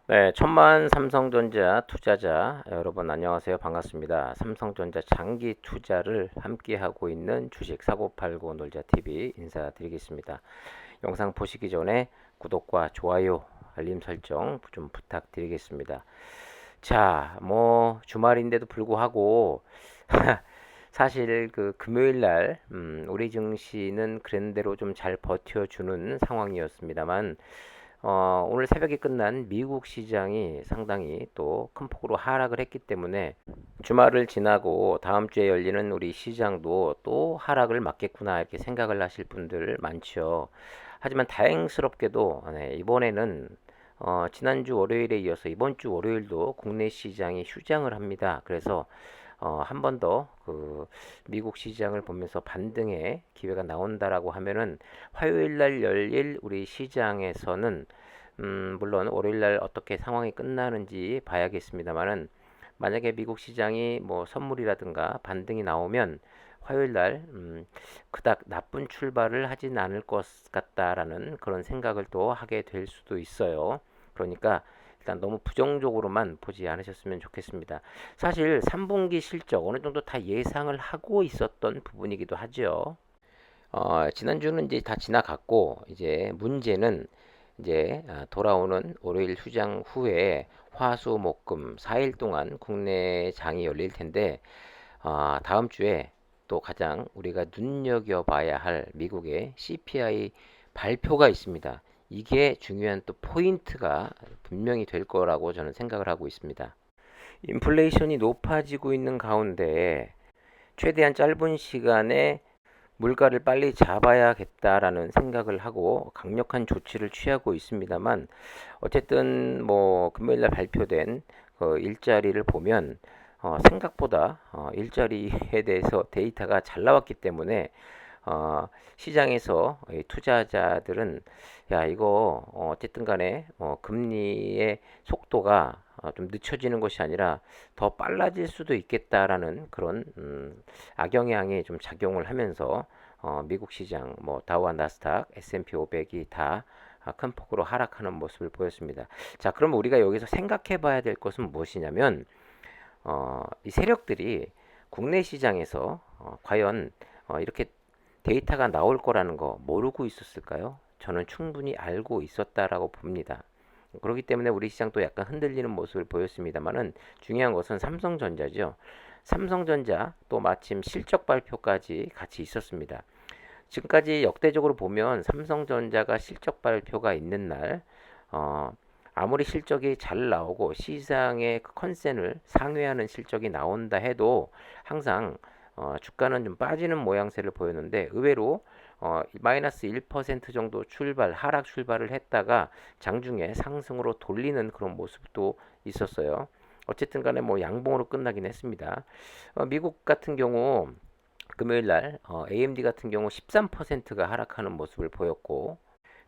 네, 천만 삼성전자 투자자 여러분 안녕하세요. 반갑습니다. 삼성전자 장기 투자를 함께 하고 있는 주식 사고팔고 놀자 TV 인사드리겠습니다. 영상 보시기 전에 구독과 좋아요, 알림 설정 좀 부탁드리겠습니다. 자, 뭐 주말인데도 불구하고 사실 그 금요일 날 우리 증시는 그랜대로 좀 잘 버텨주는 상황이었습니다만 오늘 새벽에 끝난 미국 시장이 상당히 또 큰 폭으로 하락을 했기 때문에 주말을 지나고 다음 주에 열리는 우리 시장도 또 하락을 맞겠구나 이렇게 생각을 하실 분들 많죠. 하지만 다행스럽게도 네, 이번에는 지난주 월요일에 이어서 이번 주 월요일도 국내 시장이 휴장을 합니다. 그래서 한 번 더 그 미국 시장을 보면서 반등의 기회가 나온다라고 하면은 화요일 날 열릴 우리 시장에서는 물론 월요일 날 어떻게 상황이 끝나는지 봐야겠습니다만은 만약에 미국 시장이 뭐 선물이라든가 반등이 나오면 화요일 날 그닥 나쁜 출발을 하진 않을 것 같다라는 그런 생각을 또 하게 될 수도 있어요. 그러니까 일단 너무 부정적으로만 보지 않으셨으면 좋겠습니다. 사실 3분기 실적 어느 정도 다 예상을 하고 있었던 부분이기도 하죠. 지난주는 이제 다 지나갔고 이제 문제는 이제 돌아오는 월요일 휴장 후에 화수 목금 4일 동안 국내 장이 열릴 텐데 다음 주에 또 가장 우리가 눈여겨봐야 할 미국의 CPI 발표가 있습니다. 이게 중요한 또 포인트가 분명히 될 거라고 저는 생각을 하고 있습니다. 인플레이션이 높아지고 있는 가운데 최대한 짧은 시간에 물가를 빨리 잡아야겠다라는 생각을 하고 강력한 조치를 취하고 있습니다만 어쨌든 뭐 금요일날 발표된 그 일자리를 보면 생각보다 일자리에 대해서 데이터가 잘 나왔기 때문에 시장에서 투자자들은 야 이거 어쨌든 간에 금리의 속도가 좀 늦춰지는 것이 아니라 더 빨라질 수도 있겠다라는 그런 악영향이 좀 작용을 하면서 미국 시장 뭐 다우와 나스닥, S&P 500이 다 큰 폭으로 하락하는 모습을 보였습니다. 자, 그럼 우리가 여기서 생각해 봐야 될 것은 무엇이냐면 이 세력들이 국내 시장에서 과연 이렇게 데이터가 나올 거라는 거 모르고 있었을까요? 저는 충분히 알고 있었다라고 봅니다. 그렇기 때문에 우리 시장도 약간 흔들리는 모습을 보였습니다만은 중요한 것은 삼성전자죠. 삼성전자 또 마침 실적 발표까지 같이 있었습니다. 지금까지 역대적으로 보면 삼성전자가 실적 발표가 있는 날 아무리 실적이 잘 나오고 시장의 그 컨센을 상회하는 실적이 나온다 해도 항상 주가는 좀 빠지는 모양새를 보였는데 의외로 마이너스 1% 정도 하락 출발을 했다가 장중에 상승으로 돌리는 그런 모습도 있었어요. 어쨌든 간에 뭐 양봉으로 끝나긴 했습니다. 미국 같은 경우 금요일 날 AMD 같은 경우 13%가 하락하는 모습을 보였고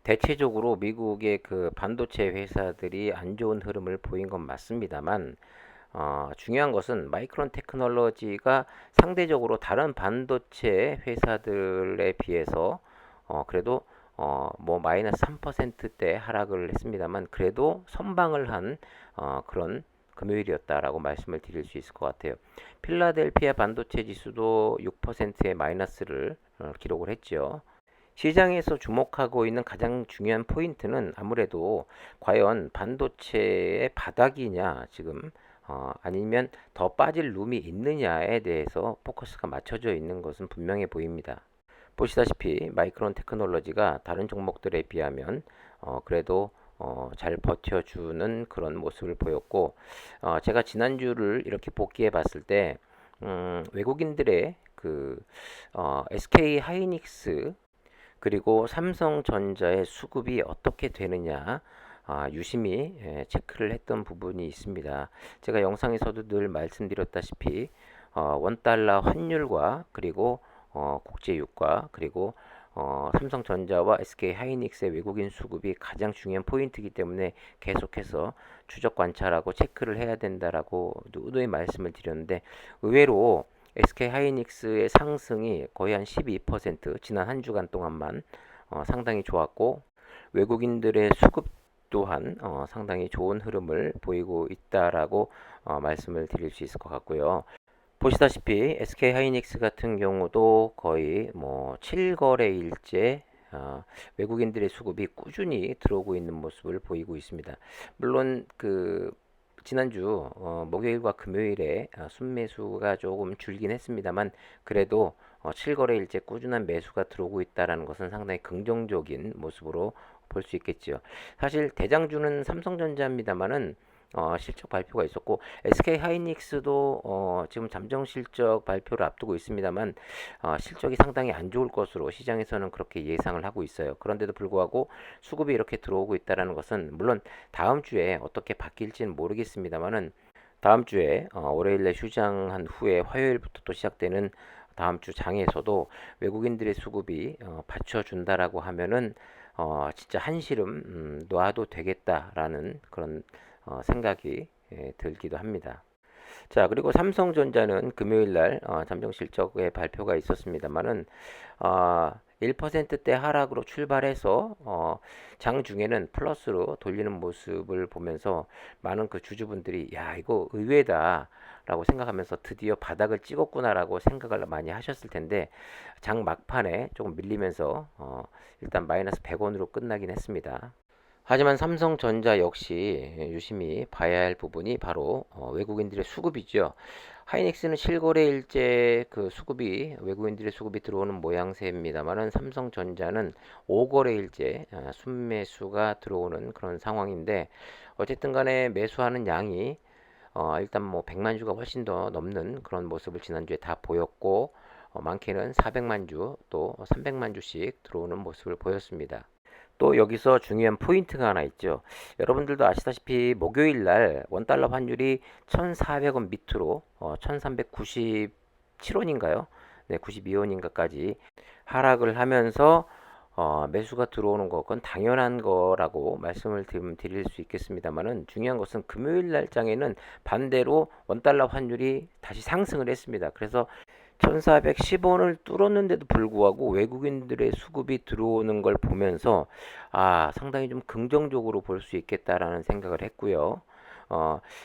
대체적으로 미국의 그 반도체 회사들이 안 좋은 흐름을 보인 건 맞습니다만 중요한 것은 마이크론 테크놀로지가 상대적으로 다른 반도체 회사들에 비해서 그래도 뭐 마이너스 3%대 하락을 했습니다만 그래도 선방을 한 그런 금요일이었다라고 말씀을 드릴 수 있을 것 같아요. 필라델피아 반도체 지수도 6%의 마이너스를 기록을 했죠. 시장에서 주목하고 있는 가장 중요한 포인트는 아무래도 과연 반도체의 바닥이냐 지금 아니면 더 빠질 룸이 있느냐에 대해서 포커스가 맞춰져 있는 것은 분명해 보입니다. 보시다시피 마이크론 테크놀로지가 다른 종목들에 비하면 그래도 잘 버텨주는 그런 모습을 보였고 제가 지난주를 이렇게 복귀해 봤을 때 외국인들의 그 SK 하이닉스 그리고 삼성전자의 수급이 어떻게 되느냐 유심히 체크를 했던 부분이 있습니다. 제가 영상에서도 늘 말씀드렸다시피 원달러 환율과 그리고 국제유가 그리고 삼성전자와 SK 하이닉스의 외국인 수급이 가장 중요한 포인트이기 때문에 계속해서 추적 관찰하고 체크를 해야 된다라고 누누이 말씀을 드렸는데 의외로 SK 하이닉스의 상승이 거의 한 12% 지난 한 주간 동안만 상당히 좋았고 외국인들의 수급 또한 상당히 좋은 흐름을 보이고 있다라고 말씀을 드릴 수 있을 것 같고요. 보시다시피 SK 하이닉스 같은 경우도 거의 뭐 7거래일째 외국인들의 수급이 꾸준히 들어오고 있는 모습을 보이고 있습니다. 물론 그 지난주 목요일과 금요일에 순매수가 조금 줄긴 했습니다만 그래도 7거래일째 꾸준한 매수가 들어오고 있다는 것은 상당히 긍정적인 모습으로 볼 수 있겠죠. 사실 대장주는 삼성전자입니다만은 실적 발표가 있었고 SK 하이닉스도 지금 잠정 실적 발표를 앞두고 있습니다만 실적이 상당히 안 좋을 것으로 시장에서는 그렇게 예상을 하고 있어요. 그런데도 불구하고 수급이 이렇게 들어오고 있다는 것은 물론 다음 주에 어떻게 바뀔지는 모르겠습니다만은 다음 주에 월요일에 휴장한 후에 화요일부터 또 시작되는 다음 주 장에서도 외국인들의 수급이 받쳐준다라고 하면은 진짜 한시름 놔도 되겠다라는 그런 생각이 들기도 합니다. 자, 그리고 삼성전자는 금요일 날 잠정 실적의 발표가 있었습니다만은 1%대 하락으로 출발해서 장 중에는 플러스로 돌리는 모습을 보면서 많은 그 주주분들이 야, 이거 의외다라고 생각하면서 드디어 바닥을 찍었구나라고 생각을 많이 하셨을 텐데 장 막판에 조금 밀리면서 일단 마이너스 100원으로 끝나긴 했습니다. 하지만 삼성전자 역시 유심히 봐야 할 부분이 바로 외국인들의 수급이죠. 하이닉스는 실거래일째 그 수급이 외국인들의 수급이 들어오는 모양새입니다만은 삼성전자는 5거래일째 순매수가 들어오는 그런 상황인데 어쨌든 간에 매수하는 양이 일단 뭐 100만 주가 훨씬 더 넘는 그런 모습을 지난주에 다 보였고 많게는 400만 주 또 300만 주씩 들어오는 모습을 보였습니다. 또 여기서 중요한 포인트가 하나 있죠. 여러분들도 아시다시피 목요일 날 원달러 환율이 1,400원 밑으로 1,397원인가요? 네, 92원인가까지 하락을 하면서 매수가 들어오는 것, 그건 당연한 거라고 말씀을 드릴 수 있겠습니다만은 중요한 것은 금요일 날장에는 반대로 원달러 환율이 다시 상승을 했습니다. 그래서 1410원을 뚫었는데도 불구하고 외국인들의 수급이 들어오는 걸 보면서 상당히 좀 긍정적으로 볼 수 있겠다라는 생각을 했고요.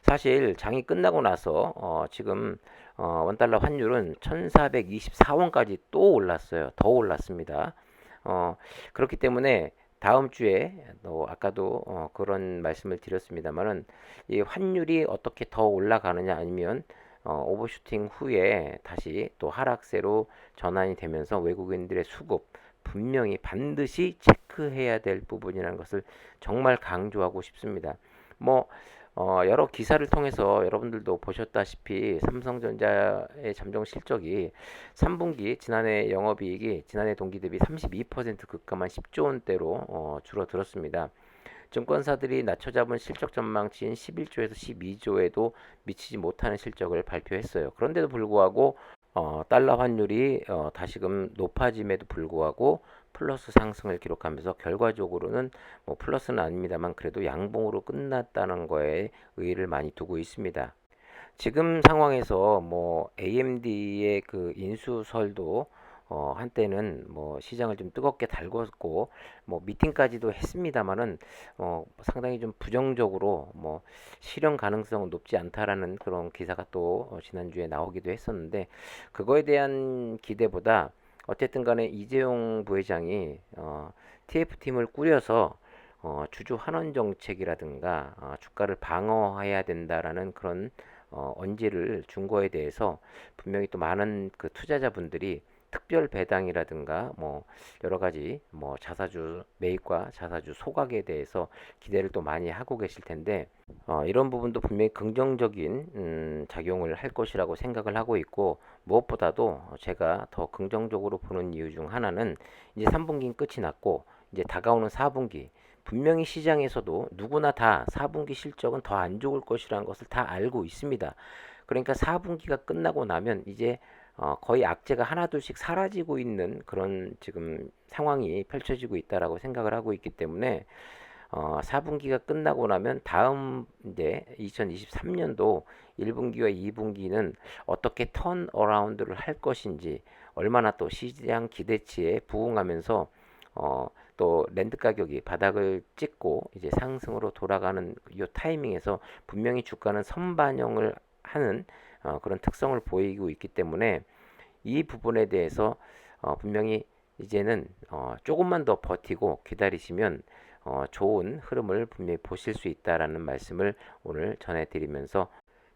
사실 장이 끝나고 나서 지금 원달러 환율은 1424원까지 또 올랐어요. 더 올랐습니다. 그렇기 때문에 다음 주에 아까도 그런 말씀을 드렸습니다만은 이 환율이 어떻게 더 올라가느냐 아니면 오버슈팅 후에 다시 또 하락세로 전환이 되면서 외국인들의 수급 분명히 반드시 체크해야 될 부분이라는 것을 정말 강조하고 싶습니다. 뭐 여러 기사를 통해서 여러분들도 보셨다시피 삼성전자의 잠정 실적이 3분기 지난해 영업이익이 지난해 동기 대비 32% 급감한 10조 원대로 줄어들었습니다. 증권사들이 낮춰 잡은 실적 전망치인 11조에서 12조에도 미치지 못하는 실적을 발표했어요. 그런데도 불구하고 달러 환율이 다시금 높아짐에도 불구하고 플러스 상승을 기록하면서 결과적으로는 뭐 플러스는 아닙니다만 그래도 양봉으로 끝났다는 거에 의의를 많이 두고 있습니다. 지금 상황에서 뭐 AMD의 그 인수설도 한때는 뭐 시장을 좀 뜨겁게 달궜고 뭐 미팅까지도 했습니다만은 상당히 좀 부정적으로 뭐 실현 가능성은 높지 않다라는 그런 기사가 또 지난주에 나오기도 했었는데 그거에 대한 기대보다 어쨌든 간에 이재용 부회장이 TF팀을 꾸려서 주주 환원 정책이라든가 주가를 방어해야 된다라는 그런 언지를 준 거에 대해서 분명히 또 많은 그 투자자분들이 특별 배당이라든가 뭐 여러 가지 뭐 자사주 매입과 자사주 소각에 대해서 기대를 또 많이 하고 계실 텐데 이런 부분도 분명히 긍정적인 작용을 할 것이라고 생각을 하고 있고 무엇보다도 제가 더 긍정적으로 보는 이유 중 하나는 이제 3분기는 끝이 났고 이제 다가오는 4분기 분명히 시장에서도 누구나 다 4분기 실적은 더 안 좋을 것이라는 것을 다 알고 있습니다. 그러니까 4분기가 끝나고 나면 이제 거의 악재가 하나둘씩 사라지고 있는 그런 지금 상황이 펼쳐지고 있다라고 생각을 하고 있기 때문에 4분기가 끝나고 나면 다음 이제 2023년도 1분기와 2분기는 어떻게 턴 어라운드를 할 것인지 얼마나 또 시장 기대치에 부응하면서 또 랜드 가격이 바닥을 찍고 이제 상승으로 돌아가는 이 타이밍에서 분명히 주가는 선반영을 하는 그런 특성을 보이고 있기 때문에 이 부분에 대해서 분명히 이제는 조금만 더 버티고 기다리시면 좋은 흐름을 분명히 보실 수 있다라는 말씀을 오늘 전해드리면서,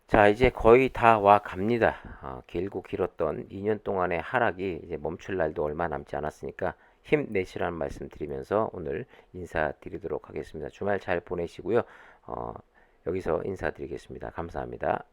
자, 이제 거의 다 와 갑니다. 길고 길었던 2년 동안의 하락이 이제 멈출 날도 얼마 남지 않았으니까 힘내시라는 말씀 드리면서 오늘 인사드리도록 하겠습니다. 주말 잘 보내시고요. 여기서 인사드리겠습니다. 감사합니다.